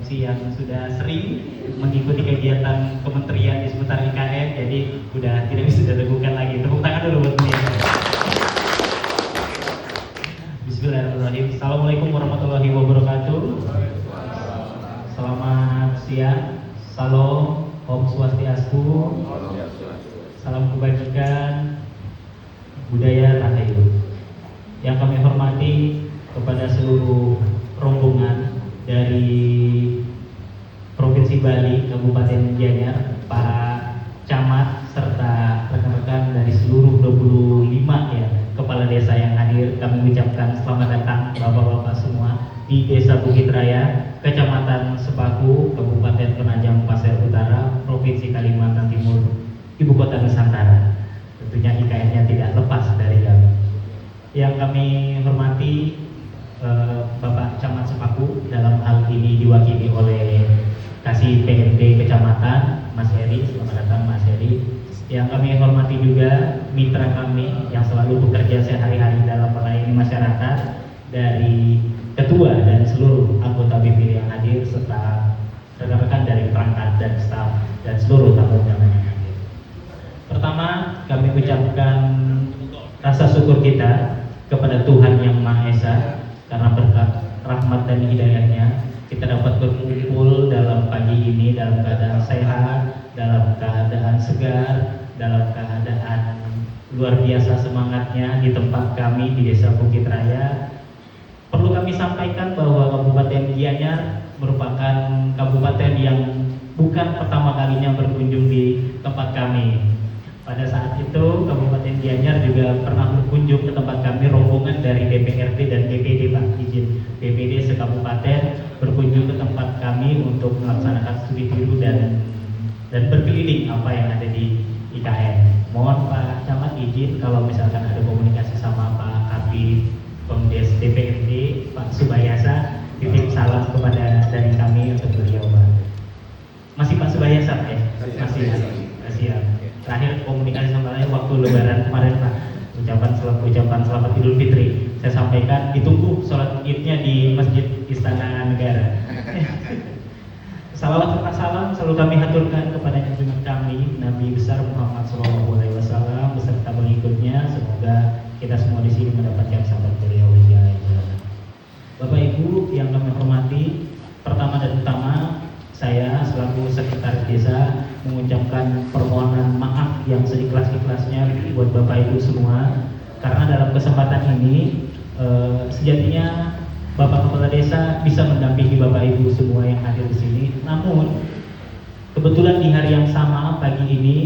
MC yang sudah sering mengikuti kegiatan kementerian di seputar IKN, jadi udah tidak bisa diragukan lagi. Tepuk tangan dulu buat beliau. Bismillahirrahmanirrahim. Assalamualaikum warahmatullahi wabarakatuh. Selamat siang. Salam, Om Swastiastu. Salam kebajikan, budaya rahayu. Yang kami hormati kepada seluruh rombongan dari Provinsi Bali, Kabupaten Gianyar, Pak Camat, serta rekan-rekan dari seluruh 25 ya kepala desa yang hadir, kami ucapkan selamat datang Bapak-Bapak semua di Desa Bukit Raya, Kecamatan Sepaku, Kabupaten Penajam Pasir Utara, Provinsi Kalimantan Timur, Ibu Kota Nusantara. Tentunya IKN-nya tidak lepas dari kami. Yang kami hormati Bapak Camat Sepaku, dalam hal ini diwakili oleh Kasih PMD Kecamatan, Mas Heri. Selamat datang Mas Heri. Yang kami hormati juga mitra kami yang selalu bekerja sehari-hari dalam melayani masyarakat, dari ketua dan seluruh anggota BPD yang hadir, serta rekan-rekan dari perangkat dan staf dan seluruh tamu undangan yang hadir. Pertama, kami ucapkan rasa syukur kita kepada Tuhan Yang Maha Esa, karena berkat rahmat dan hidayahnya kita dapat berkumpul dalam pagi ini dalam keadaan sehat, dalam keadaan segar, dalam keadaan luar biasa semangatnya di tempat kami di Desa Bukit Raya. Perlu kami sampaikan bahwa Kabupaten Gianyar merupakan kabupaten yang bukan pertama kalinya berkunjung di tempat kami. Pada saat itu Kabupaten Gianyar juga pernah berkunjung ke tempat kami, rombongan dari DPRD dan DPD, Pak, izin DPD sekabupaten berkunjung ke tempat kami untuk melaksanakan studi tiru dan berkeliling apa yang ada di IKN. Mohon Pak Camat izin kalau misalkan ada komunikasi sama Pak Kabid Pemdes DPRD Pak Subayasa, titip salam kepada dari kami untuk beliau, Pak. Masih Pak Subayasa ya? Masih. Siap. Terakhir komunikasi sama saya waktu Lebaran kemarin, Pak, ucapan selamat Idul Fitri. Saya sampaikan ditunggu sholat idnya di Masjid Istana Negara. Salawat serta salam selalu kami haturkan kepada junjungan kami Nabi besar Muhammad SAW beserta pengikutnya. Semoga kita semua di sini mendapatkan sahabat beliau. Bapak Ibu yang kami hormati, pertama dan utama saya selaku sekretaris desa mengucapkan permohonan maaf yang seikhlas-ikhlasnya buat Bapak Ibu semua, karena dalam kesempatan ini sejatinya Bapak Kepala Desa bisa mendampingi Bapak Ibu semua yang hadir di sini. Namun kebetulan di hari yang sama pagi ini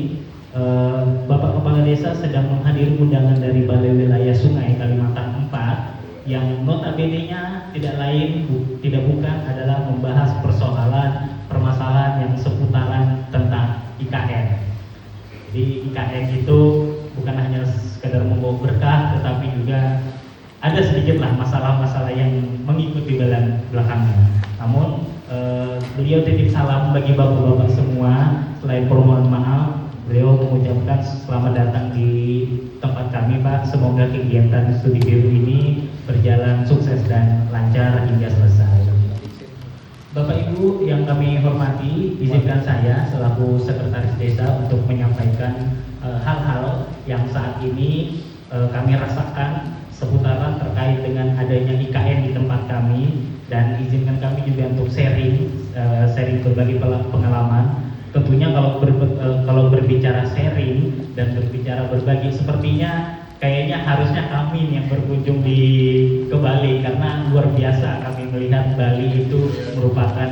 Bapak Kepala Desa sedang menghadiri undangan dari Balai Wilayah Sungai Kalimantan 4 yang notabene-nya tidak lain tidak bukan adalah membahas permasalahan yang seputaran tentang IKN. Jadi IKN itu bukan hanya sekedar membawa berkah, tetapi juga ada sedikitlah masalah-masalah yang mengikuti belakangnya. Namun beliau titip salam bagi bapak-bapak semua. Selain permohonan maaf, beliau mengucapkan selamat datang di tempat kami, Pak. Semoga kegiatan studi biru ini berjalan sukses dan lancar hingga selesai. Bapak Ibu yang kami hormati, izinkan saya selaku sekretaris desa untuk menyampaikan hal-hal yang saat ini kami rasakan seputaran terkait dengan adanya IKN di tempat kami, dan izinkan kami juga untuk sharing berbagi pengalaman. Tentunya kalau berbicara sharing dan berbicara berbagi, sepertinya kayaknya harusnya kami yang berkunjung ke Bali, karena luar biasa kami melihat Bali itu merupakan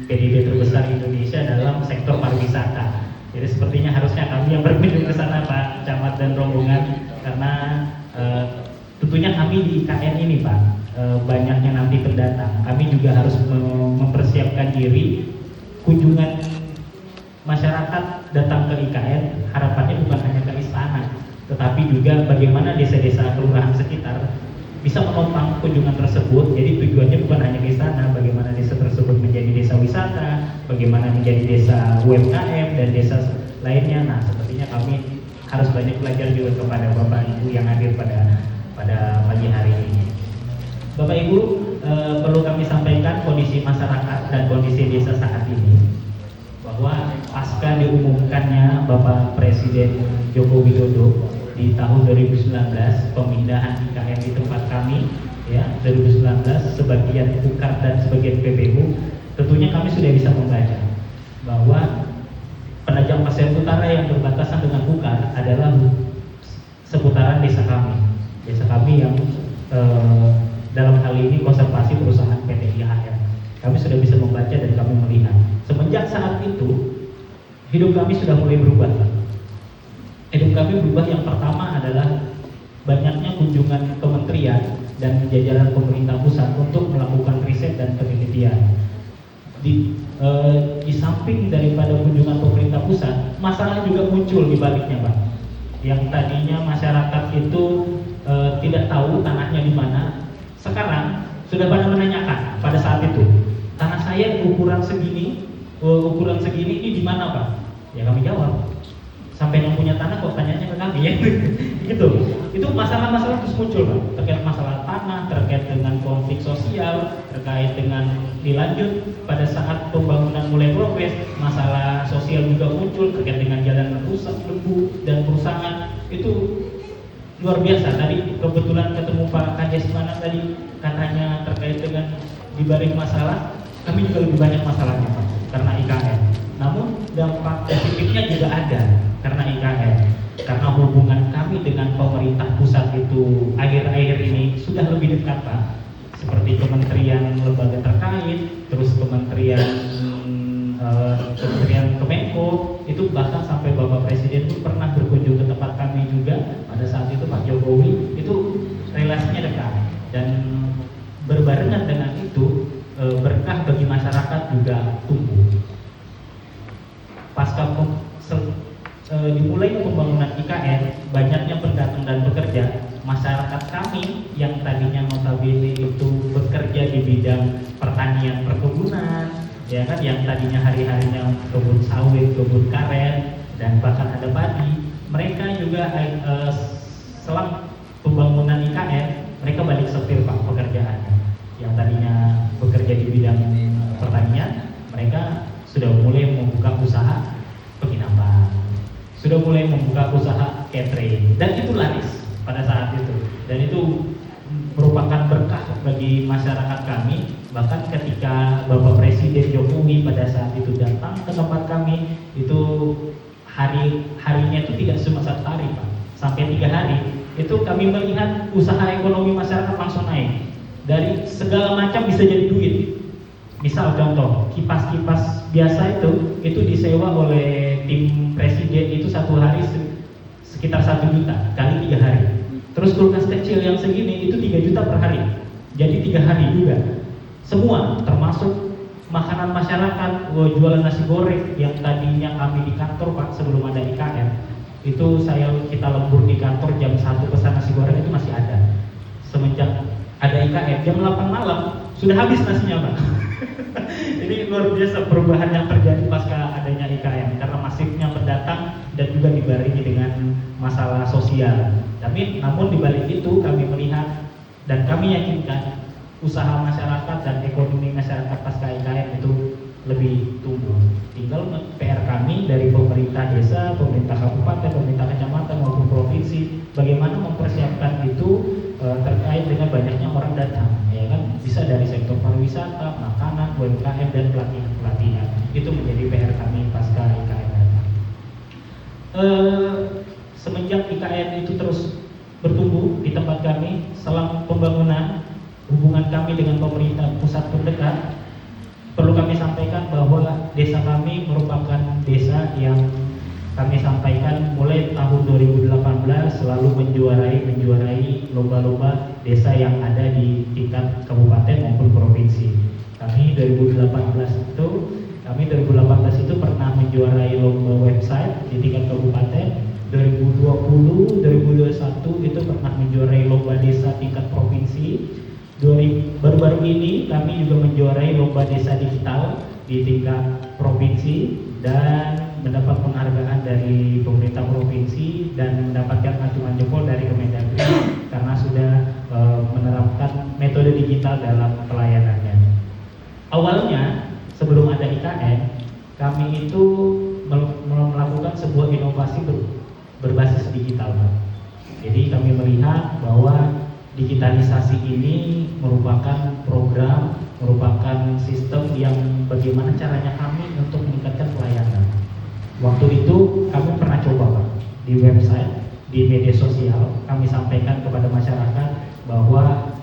PDB terbesar Indonesia dalam sektor pariwisata. Jadi sepertinya harusnya kami yang berkunjung ke sana, Pak Camat dan rombongan, karena tentunya kami di IKN ini, Pak, banyaknya nanti pendatang. Kami juga harus mempersiapkan diri. Kunjungan masyarakat datang ke IKN harapannya bukan hanya ke istana, tetapi juga bagaimana desa-desa kelurahan sekitar bisa menopang kunjungan tersebut. Jadi tujuannya bukan hanya ke istana, bagaimana desa tersebut menjadi desa wisata, bagaimana menjadi desa UMKM dan desa lainnya. Nah, sepertinya kami harus banyak belajar juga kepada Bapak Ibu yang hadir pada pagi hari ini. Bapak Ibu, perlu kami sampaikan kondisi masyarakat dan kondisi desa saat ini, bahwa pasca diumumkannya Bapak Presiden Joko Widodo di tahun 2019 pemindahan IKN di tempat kami, ya 2019, sebagian UKAR dan sebagian PBU, tentunya kami sudah bisa membaca bahwa Penajam Pasir Utara yang berbatasan dengan UKAR adalah seputaran desa kami yang dalam hal ini konservasi perusahaan PT IHR. Kami sudah bisa membaca dan kami melihat. Semenjak saat itu, hidup kami sudah mulai berubah. Hidup kami berubah, yang pertama adalah banyaknya kunjungan kementerian dan jajaran pemerintah pusat untuk melakukan riset dan penelitian. Di samping daripada kunjungan pemerintah pusat, masalah juga muncul di baliknya, Pak. Yang tadinya masyarakat itu tidak tahu tanahnya di mana, sekarang sudah pada menanyakan pada saat itu, tanah saya ukuran segini ini di mana, Pak? Ya kami jawab, sampai yang punya tanah kok tanyanya ke kami, ya gitu. Itu masalah-masalah terus muncul, Pak, terkait masalah tanah, terkait dengan konflik sosial, terkait dengan dilanjut pada saat pembangunan mulai progres, masalah sosial juga muncul terkait dengan jalan rusak, debu dan perusahaan. Itu luar biasa. Tadi kebetulan ketemu Pak Kades mana tadi, katanya terkait dengan dibalik masalah, kami juga lebih banyak masalahnya, Pak, karena IKN. Namun dampak positifnya juga ada karena IKN, karena hubungan kami dengan pemerintah pusat itu akhir-akhir ini sudah lebih dekat, Pak. Seperti kementerian lembaga terkait, terus kementerian Kemenko, itu bahkan sampai Bapak Presiden itu pernah berkunjung ke tempat kami juga pada saat itu, Pak Jokowi. Itu relasinya dekat, dan berbarengan dengan itu berkah bagi masyarakat juga tumbuh. Pasca dimulai pembangunan IKN, banyaknya pendatang dan pekerja, masyarakat kami yang tadinya notabene itu bekerja di bidang pertanian perkebunan, ya kan, yang tadinya hari-harinya kebun sawit, kebun karet, dan bahkan ada padi, mereka juga selang pembangunan IKN, mereka balik setir, Pak, pekerjaannya. Yang tadinya bekerja di bidang pertanian, mereka sudah mulai membuka usaha penginapan, sudah mulai membuka usaha catering, dan itu laris pada saat itu, dan itu merupakan berkah bagi masyarakat kami. Bahkan ketika Bapak Presiden Jokowi pada saat itu datang ke tempat kami, itu harinya itu tidak cuma satu hari, Pak, sampai 3 hari itu kami melihat usaha ekonomi masyarakat langsung naik. Dari segala macam bisa jadi duit. Misal contoh, kipas-kipas biasa itu disewa oleh tim presiden itu satu hari sekitar 1 juta kali 3 hari. Terus kulkas kecil yang segini itu 3 juta per hari. Jadi 3 hari juga. Semua termasuk makanan masyarakat, jualan nasi goreng yang tadinya kami di kantor, Pak, sebelum ada IKN. Itu kita lembur di kantor jam 1 pesan nasi goreng itu masih ada. Semenjak ada IKN jam 8 malam sudah habis nasinya, Pak. Ini luar biasa perubahan yang terjadi pasca adanya IKN, karena masifnya pendatang dan juga dibarengi dengan masalah sosial. Tapi namun dibalik itu kami melihat dan kami yakinkan usaha masyarakat dan ekonomi masyarakat pasca IKN itu lebih tumbuh. Tinggal PR kami dari pemerintah desa, pemerintah kabupaten, pemerintah kecamatan maupun provinsi, bagaimana mempersiapkan itu terkait dengan banyaknya orang datang, ya kan, bisa dari sektor pariwisata, makanan, UMKM, dan pelatihan. Itu menjadi PR kami pasca IKN datang. Semenjak IKN itu terus bertumbuh di tempat kami, selang pembangunan, hubungan kami dengan pemerintah pusat pun dekat. Perlu kami sampaikan bahwa desa kami merupakan desa yang kami sampaikan mulai tahun 2018 selalu menjuarai lomba-lomba desa yang ada di tingkat kabupaten maupun provinsi. Kami 2018 itu pernah menjuarai lomba website di tingkat kabupaten. 2020, 2021 itu pernah menjuarai lomba desa tingkat provinsi. Baru-baru ini kami juga menjuarai lomba desa digital di tingkat provinsi dan mendapat penghargaan dari pemerintah provinsi dan mendapatkan acungan jempol dari Kemendagri karena sudah menerapkan metode digital digital dalam pelayanannya. Awalnya sebelum ada IKN, kami itu melakukan sebuah inovasi berbasis digital, Pak. Jadi kami melihat bahwa digitalisasi ini merupakan program, merupakan sistem yang bagaimana caranya kami untuk meningkatkan pelayanan. Waktu itu kami pernah coba, Pak, di website, di media sosial, kami sampaikan kepada masyarakat bahwa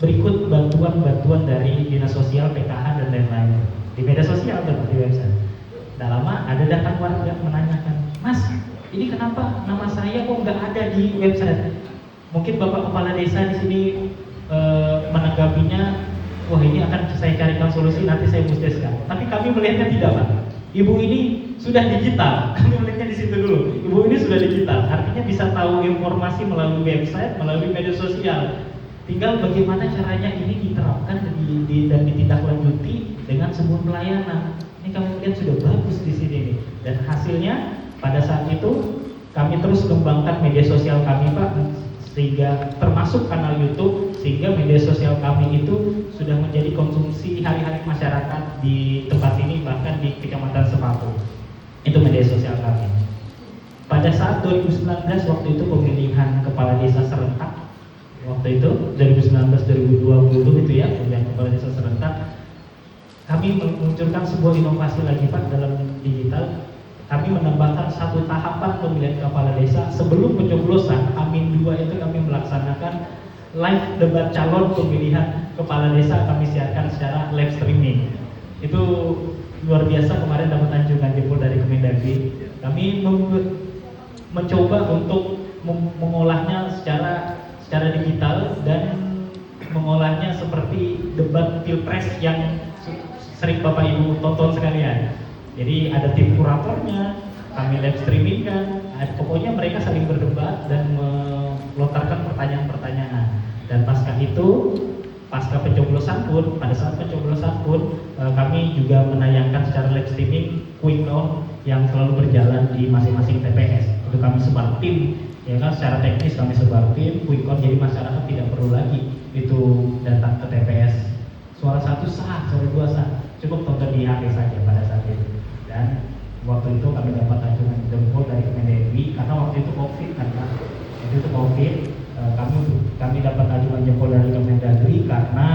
berikut bantuan-bantuan dari Dinas Sosial, PKH, dan lain-lain. Di media sosial dan di website. Tidak lama ada datang warga menanyakan, Mas, ini kenapa nama saya kok nggak ada di website? Mungkin Bapak Kepala Desa di sini menanggapinya, wah ini akan saya carikan solusi, nanti saya musdeskan. Tapi kami melihatnya tidak, Pak. Ibu ini sudah digital, kami melihatnya di situ dulu. Ibu ini sudah digital, artinya bisa tahu informasi melalui website, melalui media sosial. Tinggal bagaimana caranya ini diterapkan dan ditindaklanjuti dengan sebuah pelayanan. Ini kami lihat sudah bagus di sini nih. Dan hasilnya pada saat itu kami terus kembangkan media sosial kami, Pak, sehingga termasuk kanal YouTube, sehingga media sosial kami itu sudah menjadi konsumsi hari-hari masyarakat di tempat ini, bahkan di Kecamatan Sepaku. Itu media sosial kami. Pada saat 2019 waktu itu pemilihan kepala desa serentak, waktu itu 2019-2020 itu ya, pemilihan kepala desa serentak, kami meluncurkan sebuah inovasi lagi, Pak, dalam digital. Kami menambahkan satu tahapan pemilihan kepala desa sebelum pencoblosan. Amin 2 itu kami melaksanakan live debat calon pemilihan kepala desa, kami siarkan secara live streaming. Itu luar biasa, kemarin dapat anjungan jempol dari Kemendagri. Kami mencoba untuk mengolahnya secara digital dan mengolahnya seperti debat pilpres yang sering Bapak Ibu tonton sekalian. Jadi ada tim kuratornya, kami live streaming kan, pokoknya mereka saling berdebat dan melontarkan pertanyaan-pertanyaan. Dan pasca pencoblosan pun, pada saat pencoblosan pun kami juga menayangkan secara live streaming quick count yang selalu berjalan di masing-masing TPS. Untuk kami sebar tim, ya kan, secara teknis kami sebar tim quick count, jadi masyarakat tidak perlu lagi itu datang ke TPS. Suara 1 sah, suara 2 sah, cukup tonton di HP saja pada saat itu. Dan waktu itu kami dapat anjungan jempol dari Kemendagri karena waktu itu COVID kan, Pak. Waktu itu COVID, kami dapat anjungan jempol dari Kemendagri karena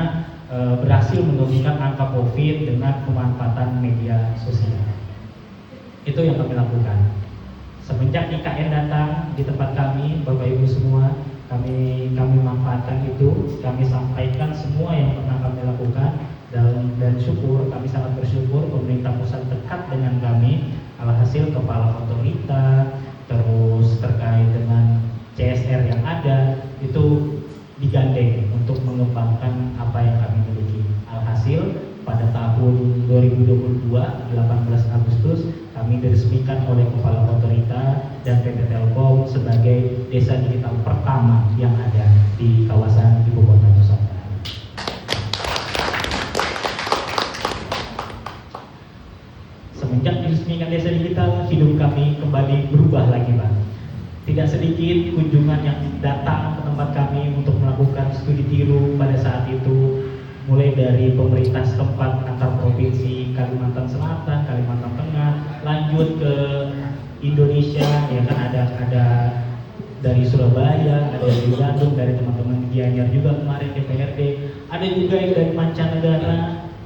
berhasil menurunkan angka COVID dengan pemanfaatan media sosial. Itu yang kami lakukan. Semenjak IKN datang di tempat kami, Bapak Ibu semua, kami manfaatkan itu, kami sampaikan semua yang pernah kami lakukan. Dan syukur, kami sangat bersyukur pemerintah pusat dekat dengan kami. Alhasil kepala otorita, terus terkait dengan CSR yang ada, itu digandeng untuk mengembangkan apa yang kami miliki. Alhasil pada tahun 2022, 18 Agustus, kami diresmikan oleh kepala otorita dan PT Telkom sebagai desa digital pertama yang ada di kawasan Ibu Kota Nusantara. Semenjak diresmikan desa digital, hidup kami kembali berubah lagi, Pak. Tidak sedikit kunjungan yang datang ke tempat kami untuk melakukan studi tiru pada saat itu, mulai dari pemerintah setempat antar provinsi Kalimantan Selatan, Kalimantan Tengah, lanjut ke Indonesia, ya kan, ada dari Surabaya, ada dari Bandung, dari teman-teman di Gianyar juga kemarin DPRD, ada juga yang dari mancanegara,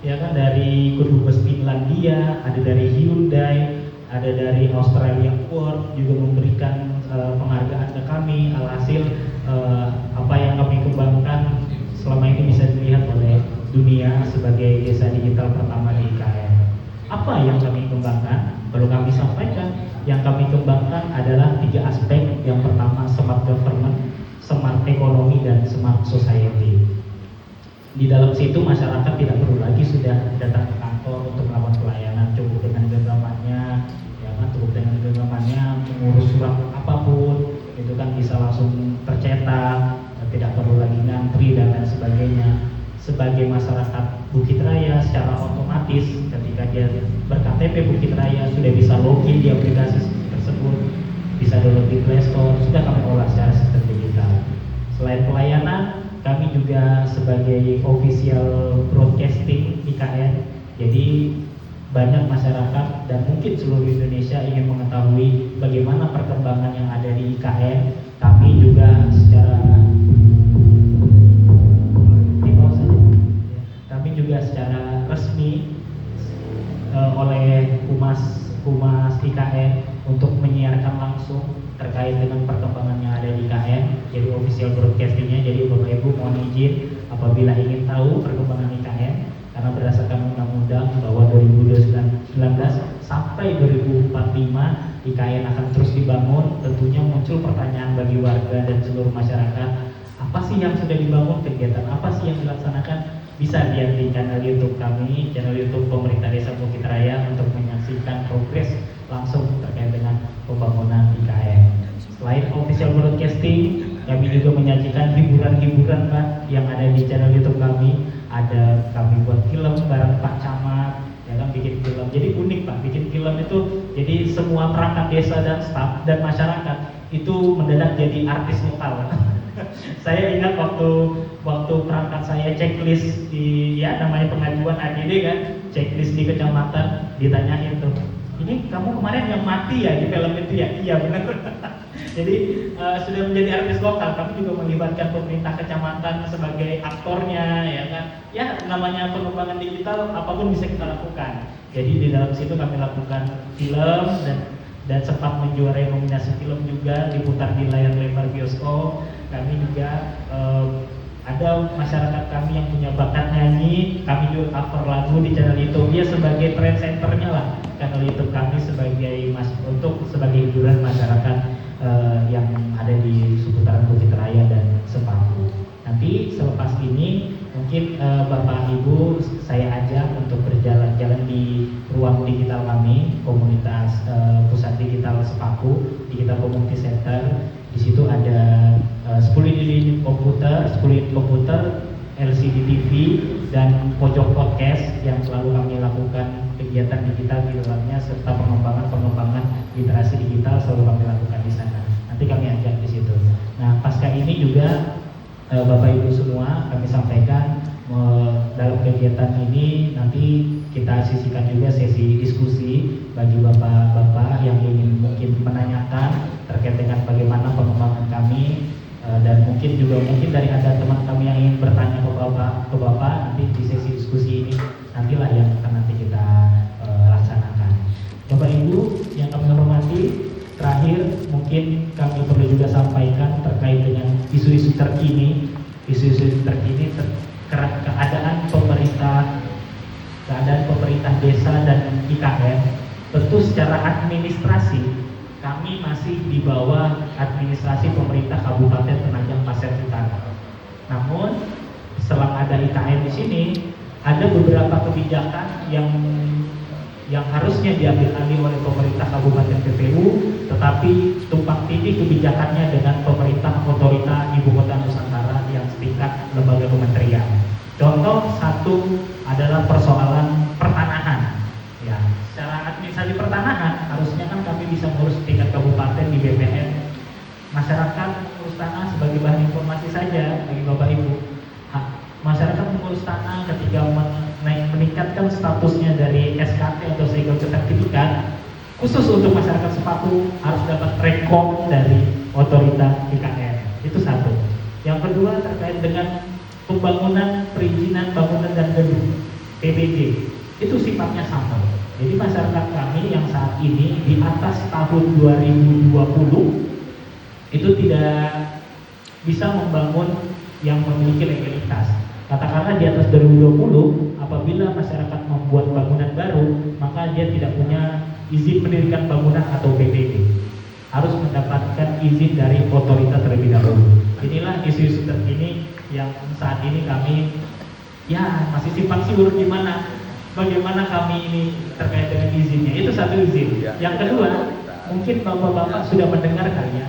ya kan, dari Kedubes Finlandia, ada dari Hyundai, ada dari Australia Award juga memberikan penghargaan ke kami. Alhasil apa yang kami kembangkan selama ini bisa dilihat oleh dunia sebagai desa digital pertama di IKN. Apa yang kami kembangkan? Perlu kami sampaikan, yang kami kembangkan adalah 3 aspek. Yang pertama smart government, smart economy, dan smart society. Di dalam situ masyarakat tidak perlu lagi sudah datang ke kantor untuk melakukan pelayanan, cukup dengan genggamannya, ya kan, cukup dengan genggamannya mengurus surat apapun, itu kan bisa langsung tercetak, tidak perlu lagi ngantri dan lain sebagainya. Sebagai masyarakat Bukit Raya, secara otomatis ketika dia berKTP Bukit Raya sudah bisa login di aplikasi tersebut, bisa download di Play Store, sudah kami olah secara sistem digital. Selain pelayanan, kami juga sebagai official broadcasting IKN, jadi banyak masyarakat dan mungkin seluruh Indonesia ingin mengetahui bagaimana perkembangan yang ada di IKN. Kami juga secara resmi oleh Humas IKN untuk menyiarkan langsung terkait dengan perkembangan yang ada di IKN. Jadi official broadcastingnya. Jadi Bapak Ibu mohon izin apabila ingin tahu perkembangan IKN, karena berdasarkan undang-undang bahwa 2019 sampai 2045 IKN akan terus dibangun. Tentunya muncul pertanyaan bagi warga dan seluruh masyarakat, apa sih yang sudah dibangun, kegiatan apa sih yang dilaksanakan. Bisa lihat di channel YouTube kami, channel YouTube Pemerintah Desa Bukit Raya, untuk menyaksikan progres langsung terkait dengan pembangunan IKN. Selain official broadcasting, kami juga menyajikan hiburan-hiburan Pak yang ada di channel YouTube kami. Ada kami buat film bareng Pak Camat, ya kan, bikin film. Jadi unik Pak, bikin film itu jadi semua perangkat desa dan staf dan masyarakat itu mendadak jadi artis lokal. Saya ingat waktu perangkat saya checklist di namanya pengajuan ADD kan, checklist di kecamatan, ditanyain tuh, ini kamu kemarin yang mati ya di film itu ya? Iya benar. Jadi sudah menjadi artis lokal. Kami juga melibatkan pemerintah kecamatan sebagai aktornya, ya kan. Ya namanya pengembangan digital, apapun bisa kita lakukan. Jadi di dalam situ kami lakukan film dan sempat menjuarai nominasi film juga, diputar di layar lebar bioskop. Kami juga ada masyarakat kami yang punya bakat nyanyi, kami juga cover lagu di channel YouTube. Dia sebagai trend centernya lah channel YouTube kami sebagai hiburan masyarakat yang ada di seputaran Bukit Raya dan Sepaku. Nanti selepas ini mungkin Bapak Ibu saya ajak untuk berjalan-jalan di ruang digital kami, komunitas pusat digital Sepaku, Digital Community Center. Di situ ada 10 unit komputer, LCD TV, dan pojok podcast yang selalu kami lakukan kegiatan digital di dalamnya, serta pengembangan literasi digital selalu kami lakukan di sana. Nanti kami ajak di situ. Nah, pasca ini juga Bapak Ibu semua kami sampaikan dalam kegiatan ini nanti kita sisihkan juga sesi diskusi bagi bapak-bapak yang ingin mungkin menanyakan terkait dengan bagaimana pengembangan kami, dan mungkin dari ada teman kami yang ingin bertanya ke bapak nanti di sesi diskusi ini nantilah yang akan nanti kita laksanakan. Bapak Ibu yang kami hormati, terakhir mungkin kami perlu juga sampaikan terkait dengan isu-isu terkini keadaan pemerintah desa dan IKN. Tentu secara administrasi kami masih di bawah administrasi pemerintah Kabupaten Penajam Pasir Utara. Namun setelah ada IKN di sini, ada beberapa kebijakan yang harusnya diambil alih oleh pemerintah Kabupaten PPU, tetapi tumpang tindih kebijakannya dengan pemerintah otorita Ibu Kota Nusantara yang setingkat lembaga kementerian. Contoh satu adalah persoalan pertanahan. Ya, secara administrasi pertanahan harusnya kan kami bisa ngurus tingkat kabupaten di BPN. Masyarakat mengurus tanah sebagai bahan informasi saja bagi Bapak Ibu. Masyarakat mengurus tanah ketika meningkatkan statusnya dari SKT atau segel sertifikat, khusus untuk masyarakat Sepaku harus dapat rekom dari otorita IKN. Itu satu. Yang kedua terkait dengan pembangunan perizinan bangunan dan gedung PBG, itu sifatnya sama. Jadi masyarakat kami yang saat ini di atas tahun 2020 itu tidak bisa membangun yang memiliki legalitas. Katakanlah di atas 2020, apabila masyarakat membuat bangunan baru, maka dia tidak punya izin mendirikan bangunan atau PBG. Harus mendapatkan izin dari otoritas terlebih dahulu. Inilah isu-isu terkini yang saat ini kami masih simpang siur bagaimana kami ini terkait dengan izinnya. Itu satu izin. Yang kedua, mungkin bapak-bapak sudah mendengar kali ya,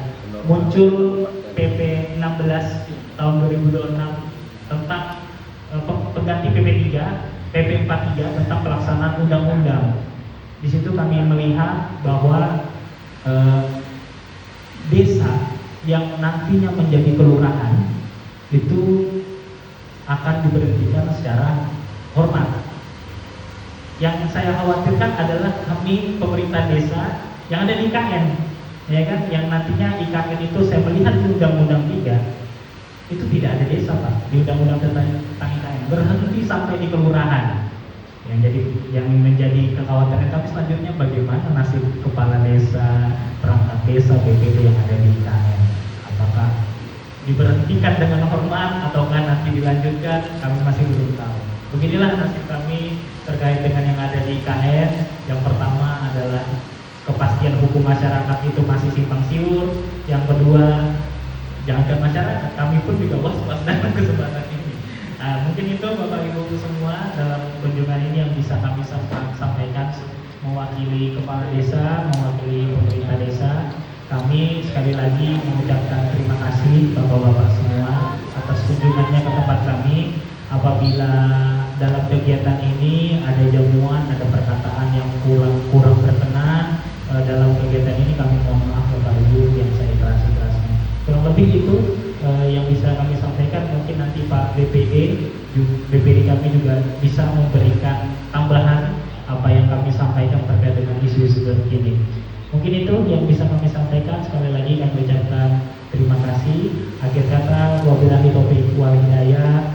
muncul PP 16 tahun 2026 tentang pengganti PP 3, PP 43 tentang pelaksanaan undang-undang. Di situ kami melihat bahwa desa yang nantinya menjadi kelurahan itu akan diberhentikan secara hormat. Yang saya khawatirkan adalah kami pemerintah desa yang ada di IKN, ya kan, yang nantinya IKN itu saya melihat di Undang-Undang 3 itu tidak ada desa, Pak, di Undang-Undang tentang IKN berhenti sampai di kelurahan. Yang menjadi kekhawatiran kami selanjutnya bagaimana nasib kepala desa, perangkat desa, BPD yang ada di IKN. Apakah diberhentikan dengan hormat ataukah nanti dilanjutkan, kami masih belum tahu. Beginilah nasib kami terkait dengan yang ada di IKN. Yang pertama adalah kepastian hukum masyarakat itu masih simpang siur. Yang kedua, jangankan masyarakat, kami pun juga was-was dalam kesempatan ini. Nah, mungkin itu Bapak Ibu semua dalam kunjungan ini yang bisa kami sampaikan mewakili kepala desa, mewakili pemerintah desa. Kami sekali lagi mengucapkan terima kasih Bapak-bapak semua atas kunjungannya ke tempat kami. Apabila dalam kegiatan ini ada jamuan, ada perkataan yang kurang berkenan dalam kegiatan ini, kami mohon maaf Bapak Ibu yang saya ikhlas-ikhlasnya. Kurang lebih itu yang bisa kami sampaikan. Mungkin nanti Pak BPD kami juga bisa memberikan tambahan apa yang kami sampaikan terkait dengan isu-isu terkini. Mungkin itu yang bisa kami sampaikan. Sekali lagi kami ucapkan terima kasih. Akhir kata, wabillahi taufiq wal hidayah.